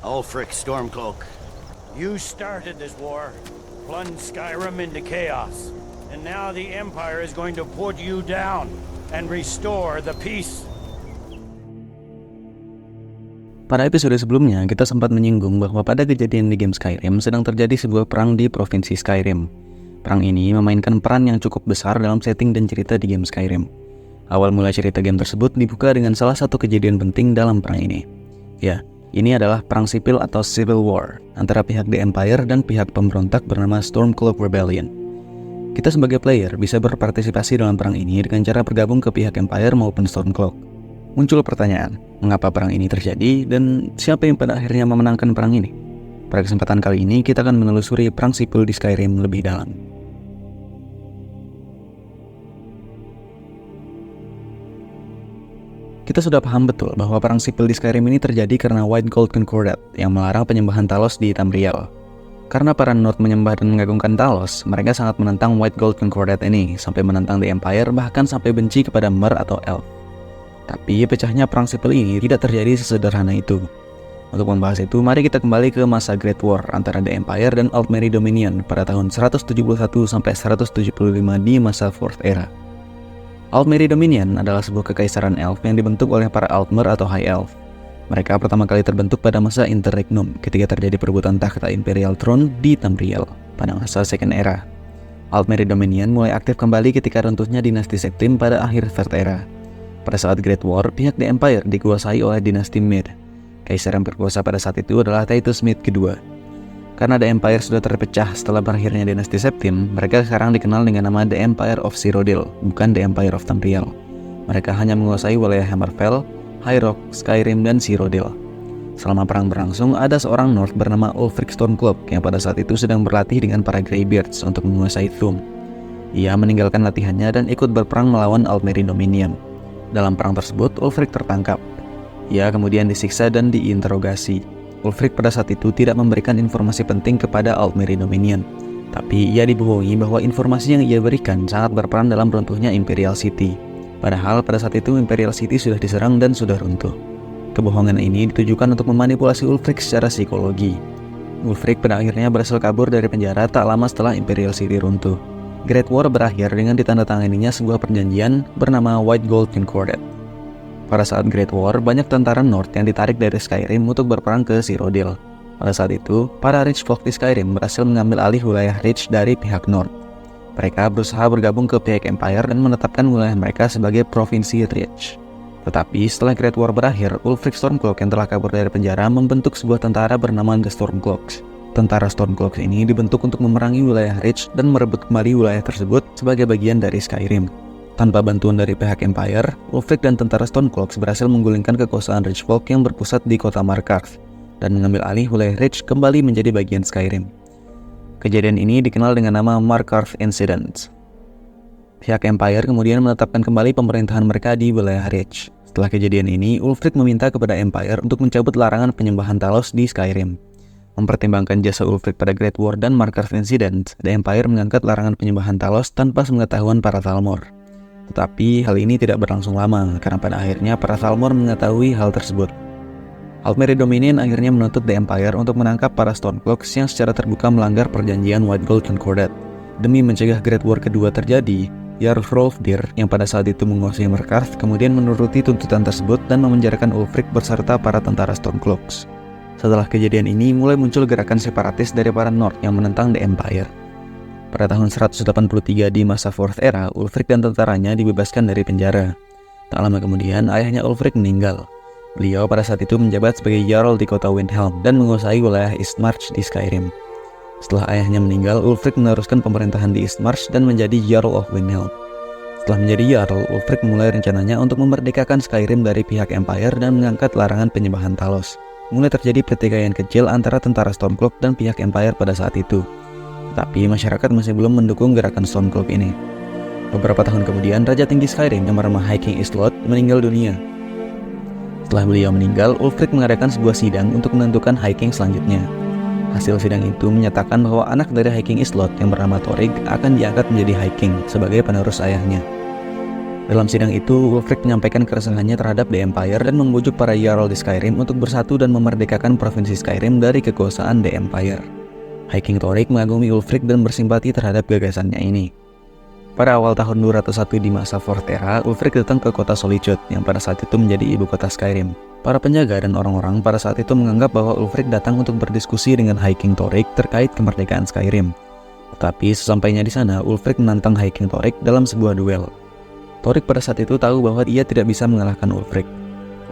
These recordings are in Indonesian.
Ulfric Stormcloak, you started this war, plunged Skyrim into chaos, and now the Empire is going to put you down and restore the peace. Pada episode sebelumnya, kita sempat menyinggung bahwa pada kejadian di game Skyrim sedang terjadi sebuah perang di provinsi Skyrim. Perang ini memainkan peran yang cukup besar dalam setting dan cerita di game Skyrim. Awal mula cerita game tersebut dibuka dengan salah satu kejadian penting dalam perang ini. Ya, ini adalah perang sipil atau Civil War antara pihak The Empire dan pihak pemberontak bernama Stormcloak Rebellion. Kita sebagai player bisa berpartisipasi dalam perang ini dengan cara bergabung ke pihak Empire maupun Stormcloak. Muncul pertanyaan, mengapa perang ini terjadi dan siapa yang pada akhirnya memenangkan perang ini? Pada kesempatan kali ini kita akan menelusuri perang sipil di Skyrim lebih dalam. Kita sudah paham betul bahwa perang sipil di Skyrim ini terjadi karena White Gold Concordat yang melarang penyembahan Talos di Tamriel. Karena para Nord menyembah dan mengagungkan Talos, mereka sangat menentang White Gold Concordat ini, sampai menentang The Empire, bahkan sampai benci kepada Mer atau Elf. Tapi pecahnya perang sipil ini tidak terjadi sesederhana itu. Untuk membahas itu, mari kita kembali ke masa Great War antara The Empire dan Altmeri Dominion pada tahun 171 sampai 175 di masa Fourth Era. Altmeri Dominion adalah sebuah kekaisaran elf yang dibentuk oleh para Altmer atau High Elf. Mereka pertama kali terbentuk pada masa Interregnum ketika terjadi perebutan takhta Imperial Throne di Tamriel pada masa Second Era. Altmeri Dominion mulai aktif kembali ketika runtuhnya dinasti Septim pada akhir Third Era. Pada saat Great War, pihak The Empire dikuasai oleh dinasti Mid. Kaisar yang berkuasa pada saat itu adalah Titus Mid kedua. Karena The Empire sudah terpecah setelah berakhirnya dinasti Septim, mereka sekarang dikenal dengan nama The Empire of Cyrodiil, bukan The Empire of Tamriel. Mereka hanya menguasai wilayah Hammerfell, High Rock, Skyrim, dan Cyrodiil. Selama perang berlangsung, ada seorang North bernama Ulfric Stormcloak yang pada saat itu sedang berlatih dengan para Greybeards untuk menguasai Thu'um. Ia meninggalkan latihannya dan ikut berperang melawan Altmeri Dominion. Dalam perang tersebut, Ulfric tertangkap. Ia kemudian disiksa dan diinterogasi. Ulfric pada saat itu tidak memberikan informasi penting kepada Altmeri Dominion, tapi ia dibohongi bahwa informasi yang ia berikan sangat berperan dalam runtuhnya Imperial City. Padahal pada saat itu Imperial City sudah diserang dan sudah runtuh. Kebohongan ini ditujukan untuk memanipulasi Ulfric secara psikologi. Ulfric pada akhirnya berhasil kabur dari penjara tak lama setelah Imperial City runtuh. Great War berakhir dengan ditandatanganinya sebuah perjanjian bernama White Gold Concordat. Pada saat Great War, banyak tentara North yang ditarik dari Skyrim untuk berperang ke Cyrodiil. Pada saat itu, para Rich Folk di Skyrim berhasil mengambil alih wilayah Rich dari pihak North. Mereka berusaha bergabung ke pihak Empire dan menetapkan wilayah mereka sebagai provinsi Rich. Tetapi setelah Great War berakhir, Ulfric Stormcloak yang telah kabur dari penjara membentuk sebuah tentara bernama The Stormcloaks. Tentara Stormcloaks ini dibentuk untuk memerangi wilayah Rich dan merebut kembali wilayah tersebut sebagai bagian dari Skyrim. Tanpa bantuan dari pihak Empire, Ulfric dan tentara Stormcloaks berhasil menggulingkan kekuasaan Rich Folk yang berpusat di kota Markarth dan mengambil alih wilayah Rich kembali menjadi bagian Skyrim. Kejadian ini dikenal dengan nama Markarth Incident. Pihak Empire kemudian menetapkan kembali pemerintahan mereka di wilayah Rich. Setelah kejadian ini, Ulfric meminta kepada Empire untuk mencabut larangan penyembahan Talos di Skyrim. Mempertimbangkan jasa Ulfric pada Great War dan Markarth Incident, The Empire mengangkat larangan penyembahan Talos tanpa sepengetahuan para Thalmor. Tetapi hal ini tidak berlangsung lama, karena pada akhirnya para Thalmor mengetahui hal tersebut. Altmeri Dominion akhirnya menuntut The Empire untuk menangkap para Stormcloaks yang secara terbuka melanggar perjanjian White Gold Concordat. Demi mencegah Great War kedua terjadi, Jarl Hrolfdir yang pada saat itu menguasai Markarth kemudian menuruti tuntutan tersebut dan memenjarakan Ulfric beserta para tentara Stormcloaks. Setelah kejadian ini, mulai muncul gerakan separatis dari para North yang menentang The Empire. Pada tahun 183 di masa Fourth Era, Ulfric dan tentaranya dibebaskan dari penjara. Tak lama kemudian, ayahnya Ulfric meninggal. Beliau pada saat itu menjabat sebagai Jarl di kota Windhelm dan menguasai wilayah Eastmarch di Skyrim. Setelah ayahnya meninggal, Ulfric meneruskan pemerintahan di Eastmarch dan menjadi Jarl of Windhelm. Setelah menjadi Jarl, Ulfric memulai rencananya untuk memerdekakan Skyrim dari pihak Empire dan mengangkat larangan penyembahan Talos. Mulai terjadi pertikaian kecil antara tentara Stormcloak dan pihak Empire pada saat itu. Tetapi masyarakat masih belum mendukung gerakan Stormcloak ini. Beberapa tahun kemudian, Raja Tinggi Skyrim yang bernama High King Islot meninggal dunia. Setelah beliau meninggal, Ulfric mengadakan sebuah sidang untuk menentukan High King selanjutnya. Hasil sidang itu menyatakan bahwa anak dari High King Islot yang bernama Thorig akan diangkat menjadi High King sebagai penerus ayahnya. Dalam sidang itu, Ulfric menyampaikan keresahannya terhadap The Empire dan membujuk para Jarl di Skyrim untuk bersatu dan memerdekakan provinsi Skyrim dari kekuasaan The Empire. High King Thorik mengagumi Ulfric dan bersimpati terhadap gagasannya ini. Pada awal tahun 201 di masa Forterra, Ulfric datang ke kota Solitude yang pada saat itu menjadi ibu kota Skyrim. Para penjaga dan orang-orang pada saat itu menganggap bahwa Ulfric datang untuk berdiskusi dengan High King Thorik terkait kemerdekaan Skyrim. Tetapi sesampainya di sana, Ulfric menantang High King Thorik dalam sebuah duel. Thorik pada saat itu tahu bahwa ia tidak bisa mengalahkan Ulfric.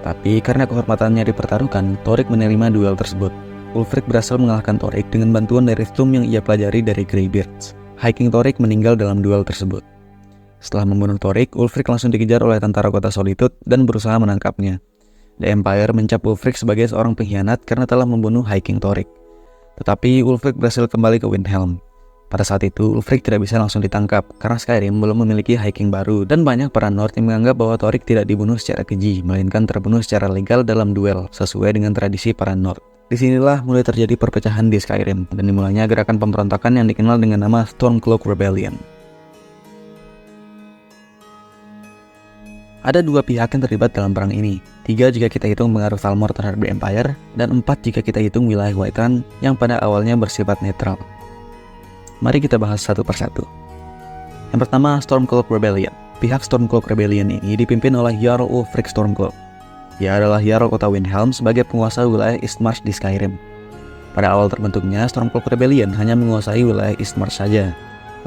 Tapi karena kehormatannya dipertaruhkan, Thorik menerima duel tersebut. Ulfric berhasil mengalahkan Thorik dengan bantuan dari Thu'um yang ia pelajari dari Greybeards. High King Thorik meninggal dalam duel tersebut. Setelah membunuh Thorik, Ulfric langsung dikejar oleh tentara kota Solitude dan berusaha menangkapnya. The Empire mencap Ulfric sebagai seorang pengkhianat karena telah membunuh High King Thorik. Tetapi Ulfric berhasil kembali ke Windhelm. Pada saat itu, Ulfric tidak bisa langsung ditangkap karena Skyrim belum memiliki High King baru dan banyak para Nord yang menganggap bahwa Thorik tidak dibunuh secara keji, melainkan terbunuh secara legal dalam duel sesuai dengan tradisi para Nord. Disinilah mulai terjadi perpecahan di Skyrim dan dimulainya gerakan pemberontakan yang dikenal dengan nama Stormcloak Rebellion. Ada dua pihak yang terlibat dalam perang ini, 3 jika kita hitung pengaruh Thalmor terhadap The Empire, dan 4 jika kita hitung wilayah Whiterun yang pada awalnya bersifat netral. Mari kita bahas satu persatu. Yang pertama, Stormcloak Rebellion. Pihak Stormcloak Rebellion ini dipimpin oleh Jarl Ulfric Stormcloak. Dia adalah Jarl kota Windhelm sebagai penguasa wilayah Eastmarch di Skyrim. Pada awal terbentuknya, Stormcloak Rebellion hanya menguasai wilayah Eastmarch saja.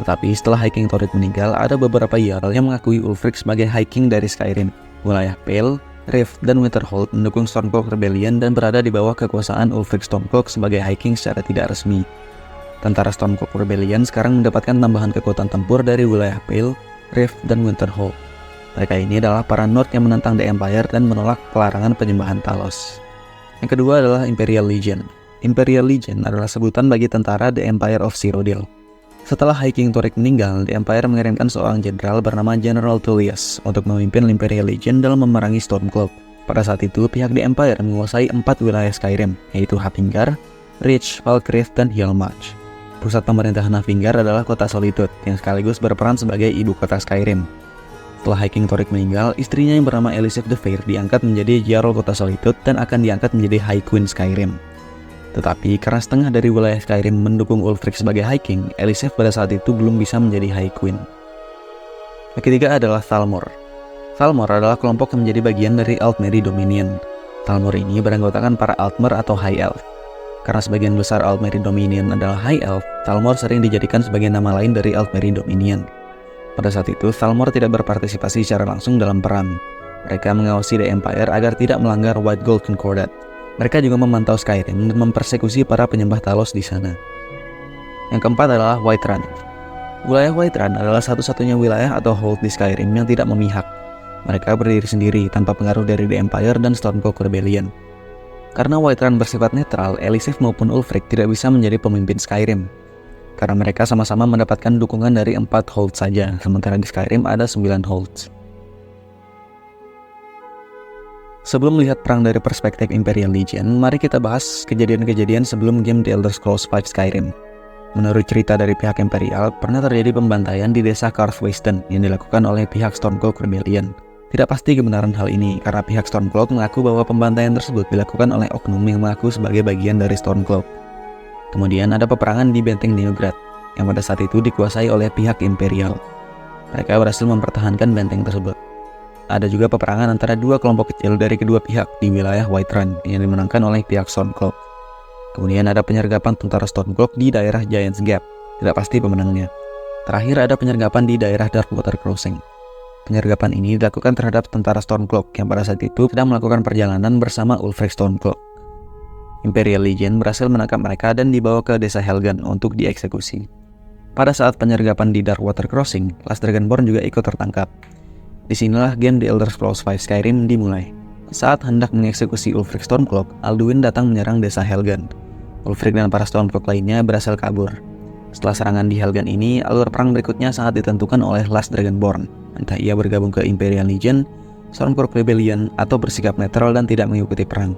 Tetapi setelah High King Thorik meninggal, ada beberapa Jarl yang mengakui Ulfric sebagai High King dari Skyrim. Wilayah Pale, Rift, dan Winterhold mendukung Stormcloak Rebellion dan berada di bawah kekuasaan Ulfric Stormcloak sebagai High King secara tidak resmi. Tentara Stormcloak Rebellion sekarang mendapatkan tambahan kekuatan tempur dari wilayah Pale, Rift, dan Winterhold. Mereka ini adalah para Nord yang menentang The Empire dan menolak pelarangan penyembahan Talos. Yang kedua adalah Imperial Legion. Imperial Legion adalah sebutan bagi tentara The Empire of Cyrodiil. Setelah High King Thorik meninggal, The Empire mengirimkan seorang jenderal bernama General Tullius untuk memimpin Imperial Legion dalam memerangi Stormcloak. Pada saat itu, pihak The Empire menguasai 4 wilayah Skyrim, yaitu Havingar, Reach, Falkreath, dan Hjalmarch. Pusat pemerintahan Havingar adalah kota Solitude, yang sekaligus berperan sebagai ibu kota Skyrim. Setelah High King Thorik meninggal, istrinya yang bernama Elisif the Fair diangkat menjadi Jarl kota Solitude dan akan diangkat menjadi High Queen Skyrim. Tetapi karena setengah dari wilayah Skyrim mendukung Ulfric sebagai High King, Elisif pada saat itu belum bisa menjadi High Queen. Yang ketiga adalah Thalmor. Thalmor adalah kelompok yang menjadi bagian dari Altmeri Dominion. Thalmor ini beranggotakan para Altmer atau High Elf. Karena sebagian besar Altmeri Dominion adalah High Elf, Thalmor sering dijadikan sebagai nama lain dari Altmeri Dominion. Pada saat itu, Thalmor tidak berpartisipasi secara langsung dalam perang. Mereka mengawasi The Empire agar tidak melanggar White Gold Concordat. Mereka juga memantau Skyrim dan mempersekusi para penyembah Talos di sana. Yang keempat adalah Whiterun. Wilayah Whiterun adalah satu-satunya wilayah atau hold di Skyrim yang tidak memihak. Mereka berdiri sendiri tanpa pengaruh dari The Empire dan Stormcloak Rebellion. Karena Whiterun bersifat netral, Elisif maupun Ulfric tidak bisa menjadi pemimpin Skyrim. Karena mereka sama-sama mendapatkan dukungan dari 4 hold saja, sementara di Skyrim ada 9 holds. Sebelum melihat perang dari perspektif Imperial Legion, mari kita bahas kejadian-kejadian sebelum game The Elder Scrolls V Skyrim. Menurut cerita dari pihak Imperial, pernah terjadi pembantaian di desa Karthwasten yang dilakukan oleh pihak Stormcloak Rebellion. Tidak pasti kebenaran hal ini, karena pihak Stormcloak mengaku bahwa pembantaian tersebut dilakukan oleh oknum yang mengaku sebagai bagian dari Stormcloak. Kemudian ada peperangan di Benteng Neugrad, yang pada saat itu dikuasai oleh pihak Imperial. Mereka berhasil mempertahankan benteng tersebut. Ada juga peperangan antara 2 kelompok kecil dari kedua pihak di wilayah Whiterun yang dimenangkan oleh pihak Stormcloak. Kemudian ada penyergapan tentara Stormcloak di daerah Giant's Gap, tidak pasti pemenangnya. Terakhir ada penyergapan di daerah Darkwater Crossing. Penyergapan ini dilakukan terhadap tentara Stormcloak yang pada saat itu sedang melakukan perjalanan bersama Ulfric Stormcloak. Imperial Legion berhasil menangkap mereka dan dibawa ke desa Helgen untuk dieksekusi. Pada saat penyergapan di Darkwater Crossing, Last Dragonborn juga ikut tertangkap. Disinilah game The Elder Scrolls V Skyrim dimulai. Saat hendak mengeksekusi Ulfric Stormcloak, Alduin datang menyerang desa Helgen. Ulfric dan para Stormcloak lainnya berhasil kabur. Setelah serangan di Helgen ini, alur perang berikutnya sangat ditentukan oleh Last Dragonborn. Entah ia bergabung ke Imperial Legion, Stormcloak Rebellion, atau bersikap netral dan tidak mengikuti perang.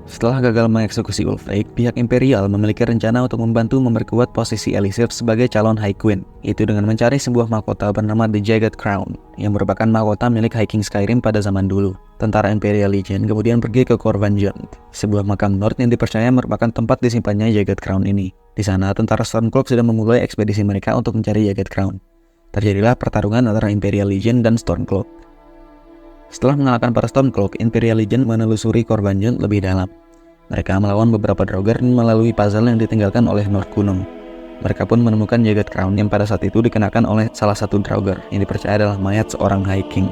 Setelah gagal mengeksekusi Ulfric, pihak Imperial memiliki rencana untuk membantu memperkuat posisi Elisif sebagai calon High Queen, itu dengan mencari sebuah mahkota bernama The Jagged Crown, yang merupakan mahkota milik High King Skyrim pada zaman dulu. Tentara Imperial Legion kemudian pergi ke Korvanjund, sebuah makam Nord yang dipercaya merupakan tempat disimpannya Jagged Crown ini. Di sana, tentara Stormcloak sudah memulai ekspedisi mereka untuk mencari Jagged Crown. Terjadilah pertarungan antara Imperial Legion dan Stormcloak. Setelah mengalahkan para Stormcloak, Imperial Legion menelusuri Korvanjund lebih dalam. Mereka melawan beberapa Draugr melalui puzzle yang ditinggalkan oleh Nord kuno. Mereka pun menemukan Jagged Crown yang pada saat itu dikenakan oleh salah satu Draugr yang dipercaya adalah mayat seorang High King.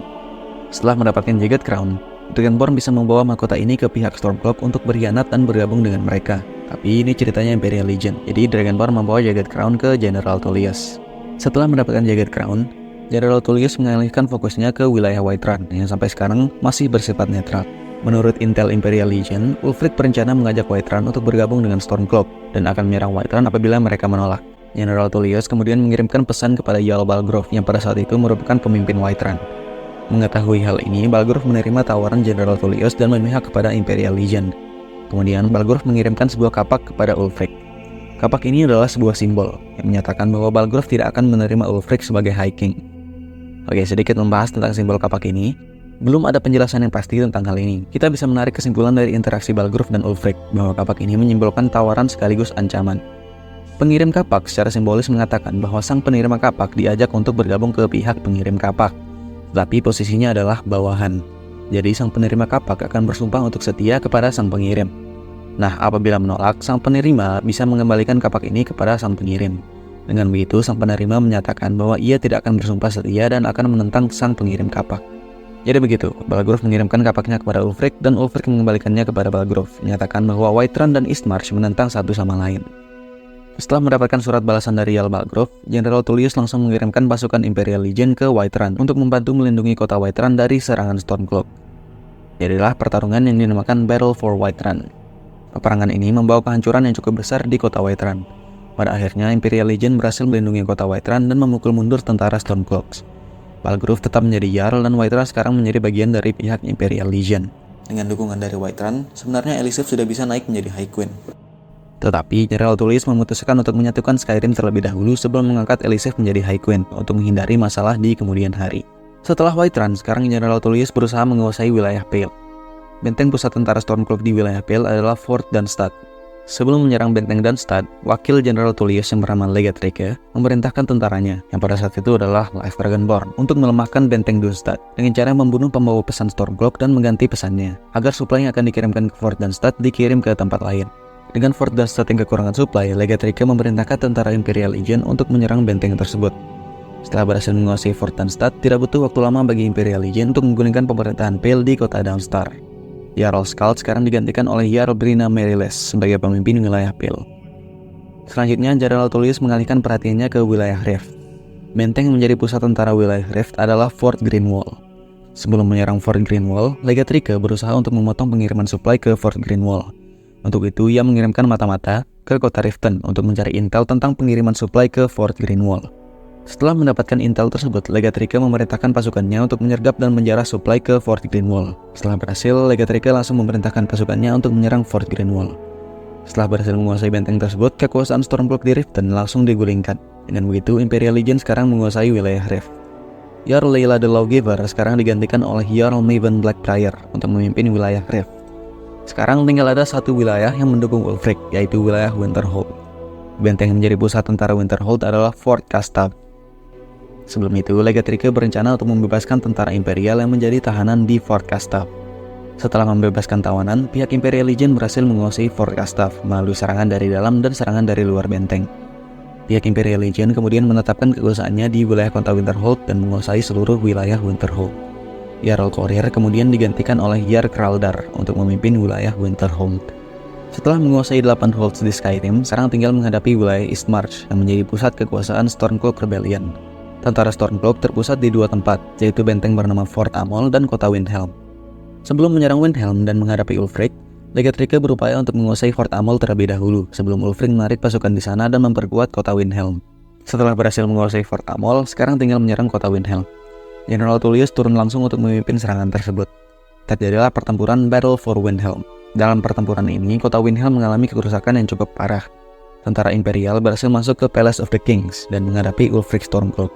Setelah mendapatkan Jagged Crown, Dragonborn bisa membawa mahkota ini ke pihak Stormcloak untuk berkhianat dan bergabung dengan mereka. Tapi ini ceritanya Imperial Legion, jadi Dragonborn membawa Jagged Crown ke General Tullius. Setelah mendapatkan Jagged Crown, General Tullius mengalihkan fokusnya ke wilayah Whiterun yang sampai sekarang masih bersifat netral. Menurut intel Imperial Legion, Ulfric berencana mengajak Whiterun untuk bergabung dengan Stormcloak dan akan menyerang Whiterun apabila mereka menolak. General Tullius kemudian mengirimkan pesan kepada Jarl Balgruuf yang pada saat itu merupakan pemimpin Whiterun. Mengetahui hal ini, Balgruuf menerima tawaran General Tullius dan memihak kepada Imperial Legion. Kemudian Balgruuf mengirimkan sebuah kapak kepada Ulfric. Kapak ini adalah sebuah simbol yang menyatakan bahwa Balgruuf tidak akan menerima Ulfric sebagai High King. Oke, sedikit membahas tentang simbol kapak ini. Belum ada penjelasan yang pasti tentang hal ini. Kita bisa menarik kesimpulan dari interaksi Balgruuf dan Ulfric bahwa kapak ini menyimbolkan tawaran sekaligus ancaman. Pengirim kapak secara simbolis mengatakan bahwa sang penerima kapak diajak untuk bergabung ke pihak pengirim kapak, tetapi posisinya adalah bawahan. Jadi sang penerima kapak akan bersumpah untuk setia kepada sang pengirim. Nah, apabila menolak, sang penerima bisa mengembalikan kapak ini kepada sang pengirim. Dengan begitu, sang penerima menyatakan bahwa ia tidak akan bersumpah setia dan akan menentang sang pengirim kapak. Jadi begitu, Balgruuf mengirimkan kapaknya kepada Ulfric dan Ulfric mengembalikannya kepada Balgruuf, menyatakan bahwa Whiterun dan Eastmarch menentang satu sama lain. Setelah mendapatkan surat balasan dari Jarl Balgruuf, General Tullius langsung mengirimkan pasukan Imperial Legion ke Whiterun untuk membantu melindungi kota Whiterun dari serangan Stormcloak. Jadilah pertarungan yang dinamakan Battle for Whiterun. Peperangan ini membawa kehancuran yang cukup besar di kota Whiterun. Pada akhirnya, Imperial Legion berhasil melindungi kota Whiterun dan memukul mundur tentara Stormcloaks. Balgruuf tetap menjadi Jarl dan Whiterun sekarang menjadi bagian dari pihak Imperial Legion. Dengan dukungan dari Whiterun, sebenarnya Elisif sudah bisa naik menjadi High Queen. Tetapi General Tullius memutuskan untuk menyatukan Skyrim terlebih dahulu sebelum mengangkat Elisif menjadi High Queen untuk menghindari masalah di kemudian hari. Setelah Whiterun, sekarang General Tullius berusaha menguasai wilayah Pale. Benteng pusat tentara Stormcloak di wilayah Pale adalah Fort Dunstad. Sebelum menyerang benteng Dunstad, wakil General Tullius yang bernama Legate Rike memerintahkan tentaranya, yang pada saat itu adalah Leif Dragonborn, untuk melemahkan benteng Dunstad dengan cara membunuh pembawa pesan Stormcloak dan mengganti pesannya, agar suplai yang akan dikirimkan ke Fort Dunstad dikirim ke tempat lain. Dengan Fort Dunstad yang kekurangan suplai, Legate Rike memerintahkan tentara Imperial Legion untuk menyerang benteng tersebut. Setelah berhasil menguasai Fort Dunstad, tidak butuh waktu lama bagi Imperial Legion untuk menggulingkan pemerintahan Pale di kota Downstar. Jarl Skald sekarang digantikan oleh Jarl Brina Meriles sebagai pemimpin wilayah Pale. Selanjutnya, General Tullius mengalihkan perhatiannya ke wilayah Rift. Benteng yang menjadi pusat tentara wilayah Rift adalah Fort Greenwall. Sebelum menyerang Fort Greenwall, Legate Rike berusaha untuk memotong pengiriman suplai ke Fort Greenwall. Untuk itu, ia mengirimkan mata-mata ke kota Riften untuk mencari intel tentang pengiriman suplai ke Fort Greenwall. Setelah mendapatkan intel tersebut, Legate Rike memerintahkan pasukannya untuk menyergap dan menjarah suplai ke Fort Greenwall. Setelah berhasil, Legate Rike langsung memerintahkan pasukannya untuk menyerang Fort Greenwall. Setelah berhasil menguasai benteng tersebut, kekuasaan Stormcloak di Riften langsung digulingkan. Dengan begitu, Imperial Legion sekarang menguasai wilayah Rift. Jarl Laila the Lawgiver sekarang digantikan oleh Jarl Maven Blackbriar untuk memimpin wilayah Rift. Sekarang tinggal ada satu wilayah yang mendukung Ulfric, yaitu wilayah Winterhold. Benteng yang menjadi pusat tentara Winterhold adalah Fort Kastab. Sebelum itu, Legate Rike berencana untuk membebaskan tentara Imperial yang menjadi tahanan di Fort Kastab. Setelah membebaskan tawanan, pihak Imperial Legion berhasil menguasai Fort Kastab melalui serangan dari dalam dan serangan dari luar benteng. Pihak Imperial Legion kemudian menetapkan kekuasaannya di wilayah kota Winterhold dan menguasai seluruh wilayah Winterhold. Jarl Corir kemudian digantikan oleh Jarl Kraldar untuk memimpin wilayah Winterhold. Setelah menguasai 8 holds di Skyrim, sekarang tinggal menghadapi wilayah Eastmarch yang menjadi pusat kekuasaan Stormcloak Rebellion. Tentara Stormcloak terpusat di dua tempat, yaitu benteng bernama Fort Amol dan kota Windhelm. Sebelum menyerang Windhelm dan menghadapi Ulfric, Legate Rike berupaya untuk menguasai Fort Amol terlebih dahulu sebelum Ulfric menarik pasukan di sana dan memperkuat kota Windhelm. Setelah berhasil menguasai Fort Amol, sekarang tinggal menyerang kota Windhelm. General Tullius turun langsung untuk memimpin serangan tersebut. Terjadilah pertempuran Battle for Windhelm. Dalam pertempuran ini, kota Windhelm mengalami kerusakan yang cukup parah. Tentara Imperial berhasil masuk ke Palace of the Kings dan menghadapi Ulfric Stormcloak.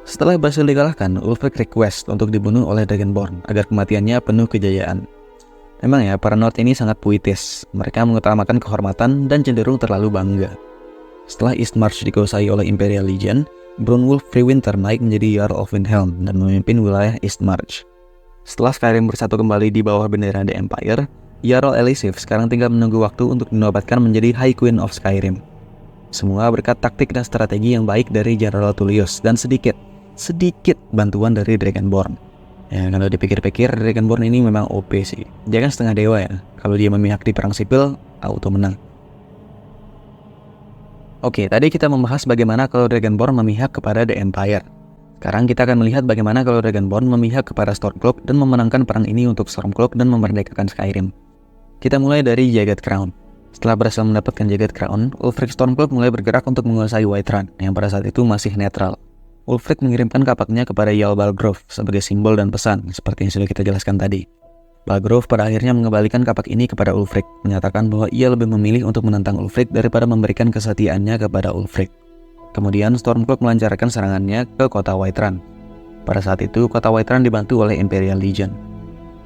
Setelah berhasil dikalahkan, Ulfric request untuk dibunuh oleh Dragonborn agar kematiannya penuh kejayaan. Memang ya, para Nord ini sangat puitis. Mereka mengutamakan kehormatan dan cenderung terlalu bangga. Setelah Eastmarch dikuasai oleh Imperial Legion, Brunwulf Freewinter naik menjadi Jarl of Windhelm dan memimpin wilayah Eastmarch. Setelah Skyrim bersatu kembali di bawah bendera The Empire, Jarl Elisif sekarang tinggal menunggu waktu untuk dinobatkan menjadi High Queen of Skyrim. Semua berkat taktik dan strategi yang baik dari General Tullius dan sedikit bantuan dari Dragonborn. Ya, kalau dipikir-pikir, Dragonborn ini memang OP sih. Dia kan setengah dewa ya. Kalau dia memihak di perang sipil, auto menang. Oke, tadi kita membahas bagaimana kalau Dragonborn memihak kepada The Empire. Sekarang kita akan melihat bagaimana kalau Dragonborn memihak kepada Stormcloak dan memenangkan perang ini untuk Stormcloak dan memerdekakan Skyrim. Kita mulai dari Jagged Crown. Setelah berhasil mendapatkan Jagged Crown, Ulfric Stormcloak mulai bergerak untuk menguasai Whiterun yang pada saat itu masih netral. Ulfric mengirimkan kapaknya kepada Jarl Balgrove sebagai simbol dan pesan, seperti yang sudah kita jelaskan tadi. Balgrove pada akhirnya mengembalikan kapak ini kepada Ulfric, menyatakan bahwa ia lebih memilih untuk menentang Ulfric daripada memberikan kesetiaannya kepada Ulfric. Kemudian Stormcloak melancarkan serangannya ke kota Whiterun. Pada saat itu, kota Whiterun dibantu oleh Imperial Legion.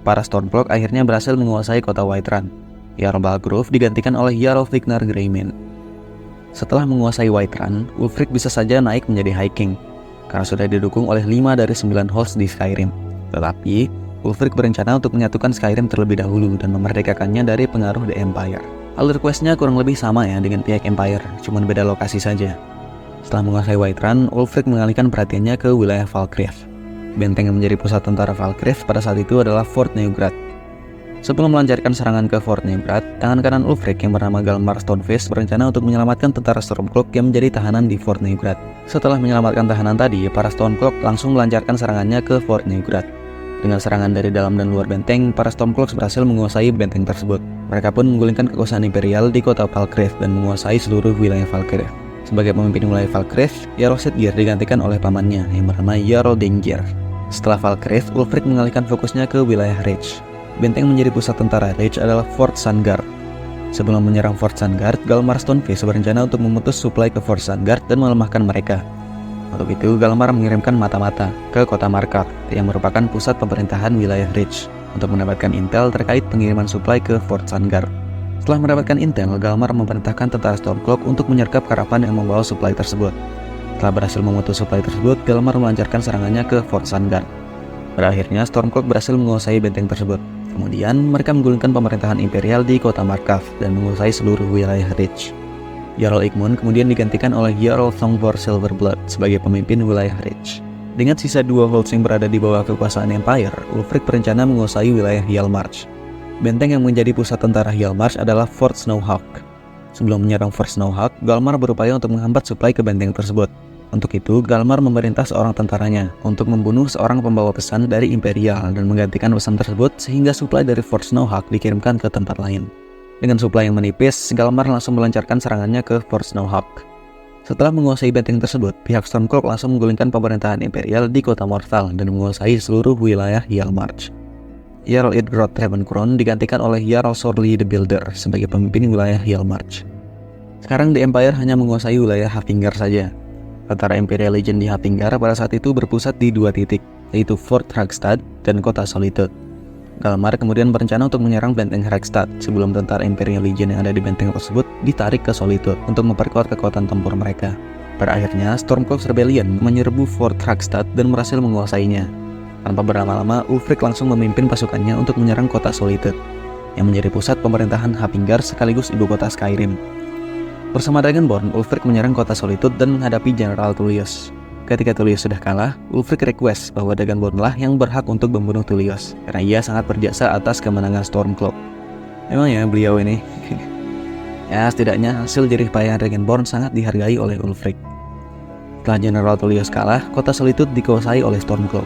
Para Stormcloak akhirnya berhasil menguasai kota Whiterun. Jarl Balgrove digantikan oleh Jarl Vignar Greymane. Setelah menguasai Whiterun, Ulfric bisa saja naik menjadi High King, karena sudah didukung oleh 5 dari 9 host di Skyrim. Tetapi, Ulfric berencana untuk menyatukan Skyrim terlebih dahulu dan memerdekakannya dari pengaruh The Empire. Alur questnya kurang lebih sama ya dengan pihak Empire, cuma beda lokasi saja. Setelah menguasai Whiterun, Ulfric mengalihkan perhatiannya ke wilayah Falkreath. Benteng yang menjadi pusat tentara Falkreath pada saat itu adalah Fort Neugrad. Sebelum melancarkan serangan ke Fort Neugrad, tangan kanan Ulfric yang bernama Galmar Stoneface berencana untuk menyelamatkan tentara Stormcloak yang menjadi tahanan di Fort Neugrad. Setelah menyelamatkan tahanan tadi, para Stormcloak langsung melancarkan serangannya ke Fort Neugrad. Dengan serangan dari dalam dan luar benteng, para Stormcloak berhasil menguasai benteng tersebut. Mereka pun menggulingkan kekuasaan Imperial di kota Falkreath dan menguasai seluruh wilayah Falkreath. Sebagai pemimpin wilayah Falkreath, Jarl Sitgeir digantikan oleh pamannya yang bernama Jarl Dengir. Setelah Falkreath, Ulfric mengalihkan fokusnya ke wilayah Reach. Benteng menjadi pusat tentara Reach adalah Fort Sungard. Sebelum menyerang Fort Sungard, Galmar Stoneface berencana untuk memutus suplai ke Fort Sungard dan melemahkan mereka. Untuk itu, Galmar mengirimkan mata-mata ke kota Markarth yang merupakan pusat pemerintahan wilayah Reach untuk mendapatkan intel terkait pengiriman suplai ke Fort Sungard. Setelah mendapatkan intel, Galmar memerintahkan tentara Stormcloak untuk menyergap karavan yang membawa suplai tersebut. Setelah berhasil memutus suplai tersebut, Galmar melancarkan serangannya ke Fort Sungard. Pada akhirnya, Stormcloak berhasil menguasai benteng tersebut. Kemudian, mereka menggulingkan pemerintahan Imperial di kota Markarth dan menguasai seluruh wilayah Reach. Jarl Igmund kemudian digantikan oleh Jarl Thongvor Silverblood sebagai pemimpin wilayah Reach. Dengan sisa 2 holds yang berada di bawah kekuasaan Empire, Ulfric berencana menguasai wilayah Hjalmarch. Benteng yang menjadi pusat tentara Hjalmarch adalah Fort Snowhawk. Sebelum menyerang Fort Snowhawk, Galmar berupaya untuk menghambat suplai ke benteng tersebut. Untuk itu, Galmar memerintah seorang tentaranya untuk membunuh seorang pembawa pesan dari Imperial dan menggantikan pesan tersebut sehingga suplai dari Fort Snowhawk dikirimkan ke tempat lain. Dengan suplai yang menipis, Galmar langsung melancarkan serangannya ke Fort Snowhawk. Setelah menguasai benteng tersebut, pihak Stormcloak langsung menggulingkan pemerintahan Imperial di kota Morthal dan menguasai seluruh wilayah Hjalmarch. Jarl Idgroth Ravencrown digantikan oleh Jarl Sorli the Builder sebagai pemimpin wilayah Hjalmarch. Sekarang The Empire hanya menguasai wilayah Hafingar saja. Tentara Imperial Legion di Hafingar pada saat itu berpusat di 2 titik, yaitu Fort Hagstad dan kota Solitude. Galmar kemudian berencana untuk menyerang benteng Hagstad sebelum tentara Imperial Legion yang ada di benteng tersebut ditarik ke Solitude untuk memperkuat kekuatan tempur mereka. Pada akhirnya, Stormcloaks Rebellion menyerbu Fort Hagstad dan berhasil menguasainya. Tanpa berlama-lama, Ulfric langsung memimpin pasukannya untuk menyerang kota Solitude, yang menjadi pusat pemerintahan Hafingar sekaligus ibu kota Skyrim. Bersama Dragonborn, Ulfric menyerang kota Solitude dan menghadapi General Tullius. Ketika Tullius sudah kalah, Ulfric request bahwa Dragonborn-lah yang berhak untuk membunuh Tullius, karena ia sangat berjasa atas kemenangan Stormcloak. Memang ya, beliau ini. Ya, setidaknya hasil jerih payah Dragonborn sangat dihargai oleh Ulfric. Setelah General Tullius kalah, kota Solitude dikuasai oleh Stormcloak.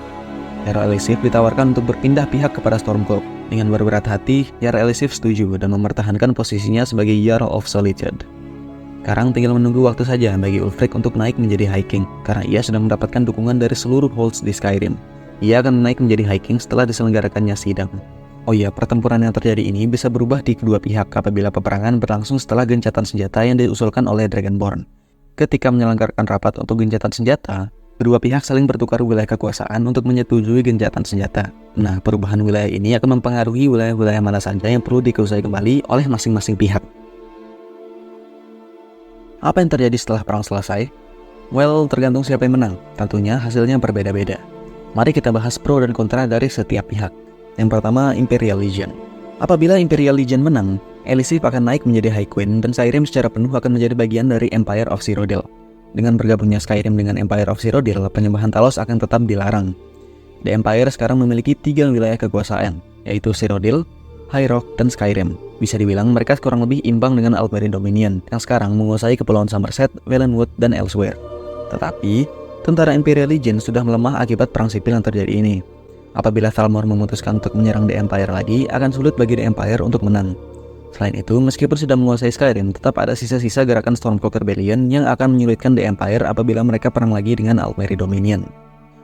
Jarl Elisif ditawarkan untuk berpindah pihak kepada Stormcloak. Dengan berberat hati, Jarl Elisif setuju dan mempertahankan posisinya sebagai Jarl of Solitude. Sekarang tinggal menunggu waktu saja bagi Ulfric untuk naik menjadi High King, karena ia sudah mendapatkan dukungan dari seluruh holds di Skyrim. Ia akan naik menjadi High King setelah diselenggarakannya sidang. Oh iya, pertempuran yang terjadi ini bisa berubah di kedua pihak apabila peperangan berlangsung setelah gencatan senjata yang diusulkan oleh Dragonborn. Ketika menyelenggarakan rapat untuk gencatan senjata, kedua pihak saling bertukar wilayah kekuasaan untuk menyetujui gencatan senjata. Nah, perubahan wilayah ini akan mempengaruhi wilayah-wilayah mana saja yang perlu dikuasai kembali oleh masing-masing pihak. Apa yang terjadi setelah perang selesai? Well, tergantung siapa yang menang. Tentunya hasilnya berbeda-beda. Mari kita bahas pro dan kontra dari setiap pihak. Yang pertama, Imperial Legion. Apabila Imperial Legion menang, Elisif akan naik menjadi High Queen dan Skyrim secara penuh akan menjadi bagian dari Empire of Cyrodiil. Dengan bergabungnya Skyrim dengan Empire of Cyrodiil, penyembahan Talos akan tetap dilarang. The Empire sekarang memiliki 3 wilayah kekuasaan, yaitu Cyrodiil, High Rock, dan Skyrim. Bisa dibilang mereka kurang lebih imbang dengan Altmerry Dominion yang sekarang menguasai kepulauan Summerset, Valenwood, dan Elsewhere. Tetapi, tentara Imperial Legion sudah melemah akibat perang sipil yang terjadi ini. Apabila Thalmor memutuskan untuk menyerang The Empire lagi, akan sulit bagi The Empire untuk menang. Selain itu, meskipun sudah menguasai Skyrim, tetap ada sisa-sisa gerakan Stormcloak Rebellion yang akan menyulitkan The Empire apabila mereka perang lagi dengan Altmerry Dominion.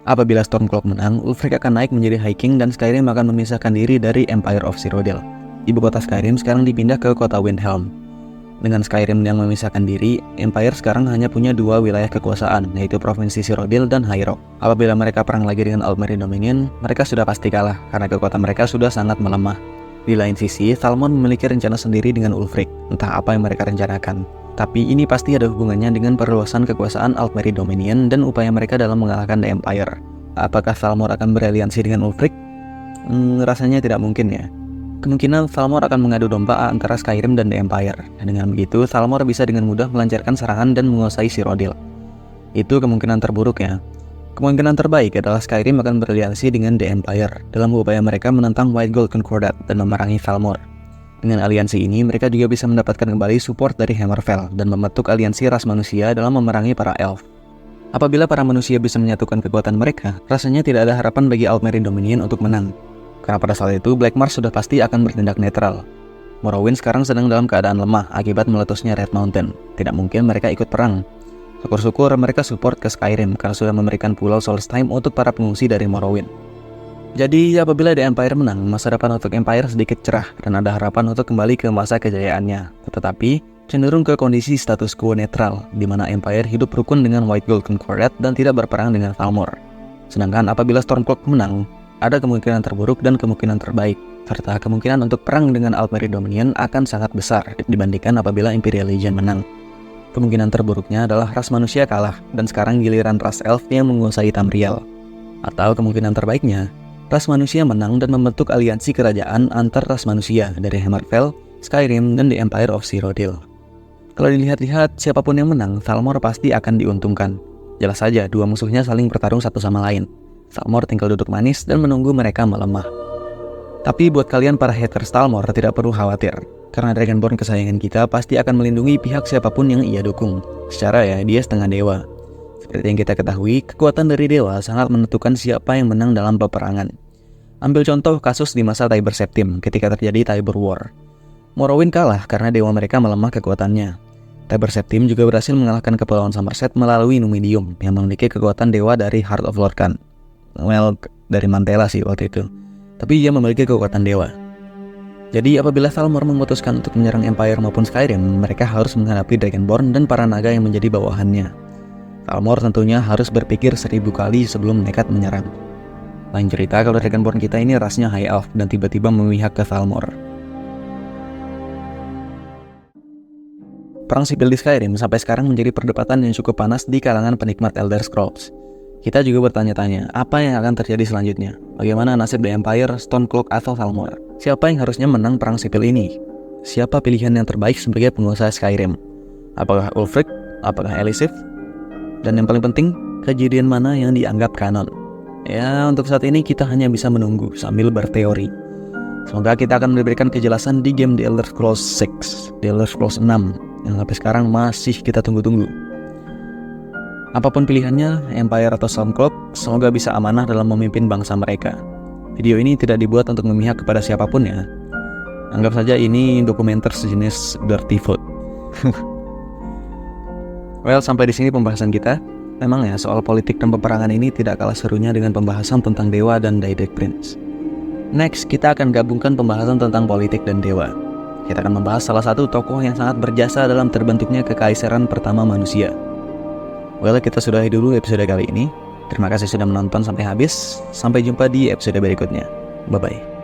Apabila Stormcloak menang, Ulfric akan naik menjadi High King dan Skyrim akan memisahkan diri dari Empire of Cyrodiil. Ibu kota Skyrim sekarang dipindah ke kota Windhelm. Dengan Skyrim yang memisahkan diri, Empire sekarang hanya punya 2 wilayah kekuasaan, yaitu Provinsi Cyrodiil dan High Rock. Apabila mereka perang lagi dengan Altmerry Dominion, mereka sudah pasti kalah, karena kekuatan mereka sudah sangat melemah. Di lain sisi, Thalmor memiliki rencana sendiri dengan Ulfric, entah apa yang mereka rencanakan. Tapi ini pasti ada hubungannya dengan perluasan kekuasaan Altmerry Dominion dan upaya mereka dalam mengalahkan The Empire. Apakah Thalmor akan beraliansi dengan Ulfric? Rasanya tidak mungkin ya. Kemungkinan Thalmor akan mengadu domba antara Skyrim dan The Empire. Dan dengan begitu, Thalmor bisa dengan mudah melancarkan serangan dan menguasai Cyrodiil. Itu kemungkinan terburuk ya. Kemungkinan terbaik adalah Skyrim akan beraliansi dengan The Empire dalam upaya mereka menentang White Gold Concordat dan memerangi Thalmor. Dengan aliansi ini, mereka juga bisa mendapatkan kembali support dari Hammerfell dan membentuk aliansi ras manusia dalam memerangi para elf. Apabila para manusia bisa menyatukan kekuatan mereka, rasanya tidak ada harapan bagi Altmerry Dominion untuk menang. Karena pada saat itu, Black Marsh sudah pasti akan bertindak netral. Morrowind sekarang sedang dalam keadaan lemah akibat meletusnya Red Mountain. Tidak mungkin mereka ikut perang. Syukur-syukur mereka support ke Skyrim karena sudah memberikan pulau Solstheim untuk para pengungsi dari Morrowind. Jadi, apabila The Empire menang, masa depan untuk Empire sedikit cerah dan ada harapan untuk kembali ke masa kejayaannya. Tetapi, cenderung ke kondisi status quo netral, di mana Empire hidup rukun dengan White Gold Concordat dan tidak berperang dengan Thalmor. Sedangkan apabila Stormcloak menang, ada kemungkinan terburuk dan kemungkinan terbaik, serta kemungkinan untuk perang dengan Altmerry Dominion akan sangat besar dibandingkan apabila Imperial Legion menang. Kemungkinan terburuknya adalah ras manusia kalah, dan sekarang giliran ras elf yang menguasai Tamriel. Atau kemungkinan terbaiknya, ras manusia menang dan membentuk aliansi kerajaan antar ras manusia dari Hammerfell, Skyrim, dan The Empire of Cyrodiil. Kalau dilihat-lihat, siapapun yang menang, Thalmor pasti akan diuntungkan. Jelas saja, dua musuhnya saling bertarung satu sama lain. Thalmor tinggal duduk manis dan menunggu mereka melemah. Tapi buat kalian para haters Thalmor tidak perlu khawatir, karena Dragonborn kesayangan kita pasti akan melindungi pihak siapapun yang ia dukung. Secara ya, dia setengah dewa. Seperti yang kita ketahui, kekuatan dari dewa sangat menentukan siapa yang menang dalam peperangan. Ambil contoh kasus di masa Tiber Septim ketika terjadi Tiber War. Morrowind kalah karena dewa mereka melemah kekuatannya. Tiber Septim juga berhasil mengalahkan kepulauan Summerset melalui Numidium yang memiliki kekuatan dewa dari Heart of Lorkhan. Well, dari Mantella sih waktu itu. Tapi dia memiliki kekuatan dewa. Jadi apabila Thalmor memutuskan untuk menyerang Empire maupun Skyrim, mereka harus menghadapi Dragonborn dan para naga yang menjadi bawahannya. Thalmor tentunya harus berpikir 1000 kali sebelum nekat menyerang. Lain cerita kalau Dragonborn kita ini rasnya High Elf dan tiba-tiba memihak ke Thalmor. Perang sipil di Skyrim sampai sekarang menjadi perdebatan yang cukup panas di kalangan penikmat Elder Scrolls. Kita juga bertanya-tanya, apa yang akan terjadi selanjutnya? Bagaimana nasib The Empire, Stormcloak, atau Thalmor? Siapa yang harusnya menang perang sipil ini? Siapa pilihan yang terbaik sebagai penguasa Skyrim? Apakah Ulfric? Apakah Elisif? Dan yang paling penting, kejadian mana yang dianggap kanon? Ya, untuk saat ini kita hanya bisa menunggu sambil berteori. Semoga kita akan memberikan kejelasan di game The Elder Scrolls 6, The Elder Scrolls 6, yang sampai sekarang masih kita tunggu-tunggu. Apapun pilihannya, Empire atau Stormcloak, semoga bisa amanah dalam memimpin bangsa mereka. Video ini tidak dibuat untuk memihak kepada siapapun ya. Anggap saja ini dokumenter sejenis Dirty Food. Well, sampai di sini pembahasan kita. Memang ya, soal politik dan peperangan ini tidak kalah serunya dengan pembahasan tentang dewa dan Daedric Prince. Next, kita akan gabungkan pembahasan tentang politik dan dewa. Kita akan membahas salah satu tokoh yang sangat berjasa dalam terbentuknya kekaisaran pertama manusia. Well, kita sudahi dulu episode kali ini. Terima kasih sudah menonton sampai habis. Sampai jumpa di episode berikutnya. Bye-bye.